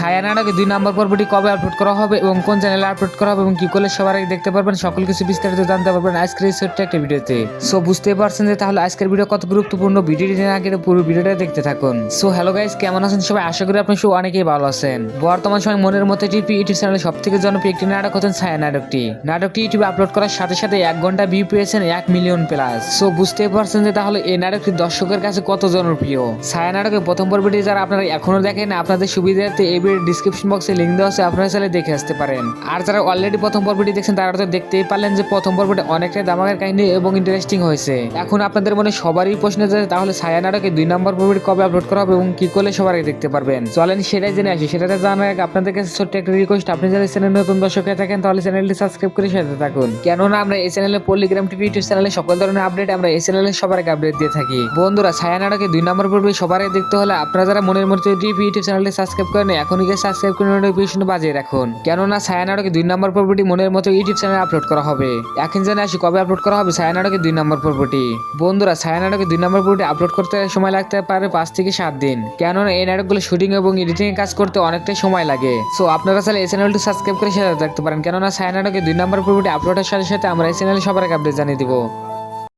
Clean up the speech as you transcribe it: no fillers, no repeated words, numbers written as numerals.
ছায়া নাটকে 2 নম্বর পর্বটি কবে আপলোড করা হবে এবং কোন চ্যানেলে আপলোড করা হবে এবং কি করলে সবার আগে দেখতে পারবেন সকল কিছু বিস্তারিত জানতে পারবেন আজকের এই ছোট্ট একটা ভিডিওতে। সো বুঝতেই পারছেন যে তাহলে আজকের ভিডিও কত গুরুত্বপূর্ণ, ভিডিওটি না আগে পুরো ভিডিওটা দেখতে থাকুন। সো হ্যালো গাইস, কেমন আছেন সবাই? আশা করি আপনারা সবাই অনেকেই ভালো আছেন। বর্তমান সময় মনের মতো টিভি ইউটিউব চ্যানেলে সবথেকে জনপ্রিয় একটি নাটক হচ্ছে ছায়া নাটকটি ইউটিউবে আপলোড করার সাথে সাথে 1 ঘন্টা ভিউ পেয়েছেন 1 মিলিয়ন প্লাস। সো বুঝতেই পারছেন যে তাহলে এই নাটকটি দর্শকের কাছে কত জনপ্রিয়। ছায়া নাটকের প্রথম পর্বটি যারা আপনারা এখনো দেখেন আপনাদের সুবিধার্থে এই ভিডিওর ডিসক্রিপশন বক্সে লিংক দেওয়া আছে, আপনারা চাইলে দেখে আসতে পারেন। আর যারা অলরেডি প্রথম পর্বটি দেখছেন তারা তো দেখতেই পারলেন যে প্রথম পর্বটি অনেকটাই দামাকের কাহিনী এবং ইন্টারেস্টিং হয়েছে। এখন আপনাদের মনে সবারই প্রশ্ন যে তাহলে ছায়া নাটকে 2 নম্বর পর্বটি কবে আপলোড করা হবে এবং কি করলে সবার আগে দেখতে পারবেন। চলেন সেটাই জেনে আসি। সেটাতে জানার আগে আপনাদের কাছে ছোট্ট একটা রিকোয়েস্ট, আপনি যদি চ্যানেল নতুন দর্শক হয়ে থাকেন তাহলে চ্যানেলটি সাবস্ক্রাইব করে সাথে থাকুন, কেননা আমরা এই চ্যানেলে পল্লিগ্রাম টিভি ইউটিউব চ্যানেলে সকল ধরনের আপডেট আমরা এই চ্যানেলে সবার আগে আপডেট দিয়ে থাকি। বন্ধুরা, ছায়া নাটকে 2 নম্বর পর্বটি সবার আগে দেখতে হলে আপনারা যারা মনের মতো টিভি ইউটিউব চ্যানেলটি সাবস্ক্রাইব করেন এখনই গিয়ে সাবস্ক্রাইব করে নোটিফিকেশন বাজিয়ে রাখুন, কেননা ছায়া নাটকে 2 নম্বর পর্বটি মনের মতো ইউটিউব চ্যানেলে আপলোড করা হবে। এখন জেনে আসি কবে আপলোড করা হবে ছায়া নাটকে 2 নম্বর পর্বটি। বন্ধুরা, ছায়া নাটকে 2 নম্বর পর্বটি আপলোড করতে সময় লাগতে পারে 5 থেকে 7 দিন, কেননা এই নাটকগুলো শুটিং এবং এডিটিং এর কাজ করতে অনেকটাই সময় লাগে। সো আপনারা চাইলে এই চ্যানেলটি সাবস্ক্রাইব করে সাথে থাকতে পারেন, কেননা ছায়া নাটকে 2 নম্বর পর্বটি আপলোডের সাথে সাথে আমরা এই চ্যানেলে সবার আগে আপডেট জানিয়ে দিব।